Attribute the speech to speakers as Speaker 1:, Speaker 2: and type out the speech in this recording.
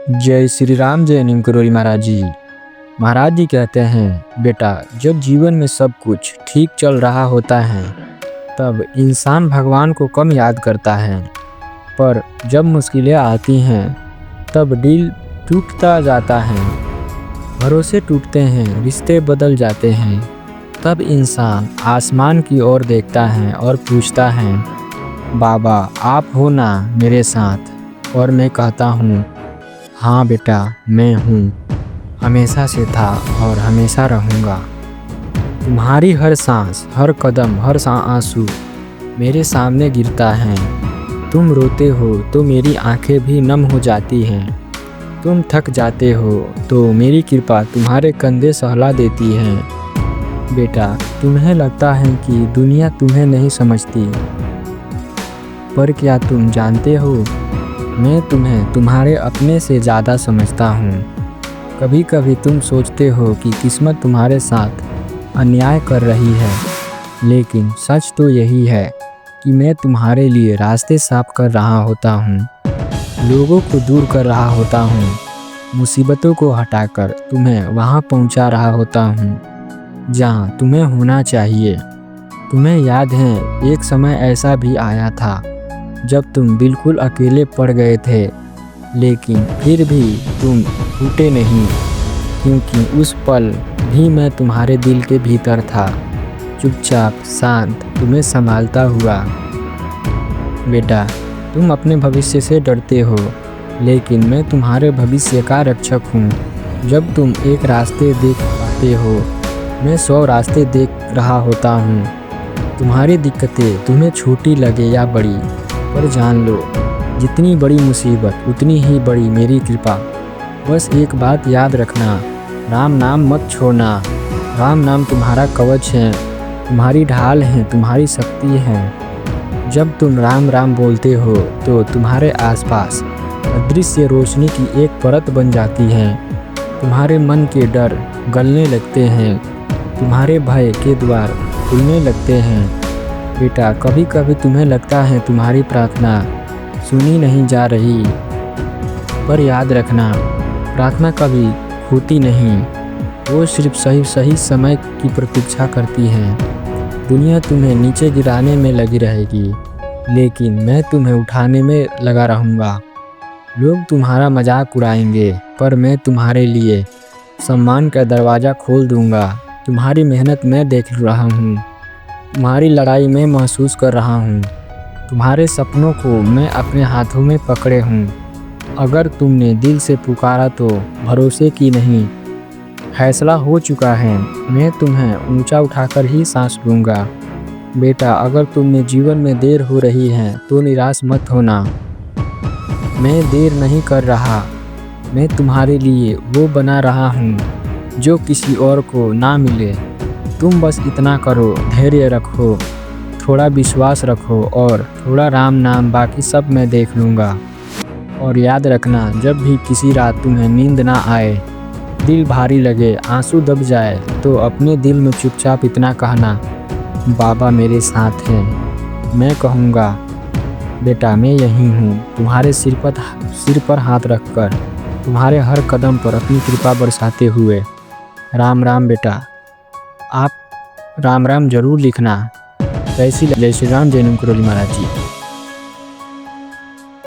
Speaker 1: जय श्री राम, जय नीम करोली महाराज जी। महाराज जी कहते हैं, बेटा जब जीवन में सब कुछ ठीक चल रहा होता है तब इंसान भगवान को कम याद करता है, पर जब मुश्किलें आती हैं तब दिल टूटता जाता है, भरोसे टूटते हैं, रिश्ते बदल जाते हैं। तब इंसान आसमान की ओर देखता है और पूछता है, बाबा आप हो ना मेरे साथ? और मैं कहता हूँ, हाँ बेटा मैं हूँ, हमेशा से था और हमेशा रहूँगा। तुम्हारी हर सांस, हर कदम, हर आंसू मेरे सामने गिरता है। तुम रोते हो तो मेरी आंखें भी नम हो जाती हैं। तुम थक जाते हो तो मेरी कृपा तुम्हारे कंधे सहला देती है। बेटा तुम्हें लगता है कि दुनिया तुम्हें नहीं समझती, पर क्या तुम जानते हो मैं तुम्हें तुम्हारे अपने से ज़्यादा समझता हूँ। कभी कभी तुम सोचते हो कि किस्मत तुम्हारे साथ अन्याय कर रही है, लेकिन सच तो यही है कि मैं तुम्हारे लिए रास्ते साफ कर रहा होता हूँ, लोगों को दूर कर रहा होता हूँ, मुसीबतों को हटाकर तुम्हें वहाँ पहुँचा रहा होता हूँ जहाँ तुम्हें होना चाहिए। तुम्हें याद है एक समय ऐसा भी आया था जब तुम बिल्कुल अकेले पड़ गए थे, लेकिन फिर भी तुम टूटे नहीं, क्योंकि उस पल भी मैं तुम्हारे दिल के भीतर था, चुपचाप शांत तुम्हें संभालता हुआ। बेटा तुम अपने भविष्य से डरते हो, लेकिन मैं तुम्हारे भविष्य का रक्षक हूँ। जब तुम एक रास्ते देख पाते हो, मैं 100 रास्ते देख रहा होता हूँ। तुम्हारी दिक्कतें तुम्हें छोटी लगे या बड़ी, पर जान लो जितनी बड़ी मुसीबत उतनी ही बड़ी मेरी कृपा। बस एक बात याद रखना, राम नाम मत छोड़ना। राम नाम तुम्हारा कवच है, तुम्हारी ढाल है, तुम्हारी शक्ति है। जब तुम राम राम बोलते हो तो तुम्हारे आसपास अदृश्य रोशनी की एक परत बन जाती है। तुम्हारे मन के डर गलने लगते हैं, तुम्हारे भय के द्वार खुलने लगते हैं। बेटा कभी कभी तुम्हें लगता है तुम्हारी प्रार्थना सुनी नहीं जा रही, पर याद रखना प्रार्थना कभी होती नहीं, वो सिर्फ सही समय की प्रतीक्षा करती है। दुनिया तुम्हें नीचे गिराने में लगी रहेगी, लेकिन मैं तुम्हें उठाने में लगा रहूँगा। लोग तुम्हारा मजाक उड़ाएंगे, पर मैं तुम्हारे लिए सम्मान का दरवाज़ा खोल दूँगा। तुम्हारी मेहनत मैं देख रहा हूँ, तुम्हारी लड़ाई मैं महसूस कर रहा हूँ, तुम्हारे सपनों को मैं अपने हाथों में पकड़े हूँ। अगर तुमने दिल से पुकारा तो भरोसे की नहीं, फैसला हो चुका है, मैं तुम्हें ऊंचा उठाकर ही सांस लूँगा। बेटा अगर तुमने जीवन में देर हो रही है तो निराश मत होना। मैं देर नहीं कर रहा, मैं तुम्हारे लिए वो बना रहा हूँ जो किसी और को ना मिले। तुम बस इतना करो, धैर्य रखो, थोड़ा विश्वास रखो और थोड़ा राम नाम, बाकी सब मैं देख लूँगा। और याद रखना जब भी किसी रात तुम्हें नींद ना आए, दिल भारी लगे, आंसू दब जाए, तो अपने दिल में चुपचाप इतना कहना, बाबा मेरे साथ हैं। मैं कहूँगा बेटा मैं यहीं हूँ, तुम्हारे सिर पर हाथ रखकर, तुम्हारे हर कदम पर अपनी कृपा बरसाते हुए। राम राम बेटा, आप राम राम जरूर लिखना। जय श्री राम, जय नीम करोली महाराज जी।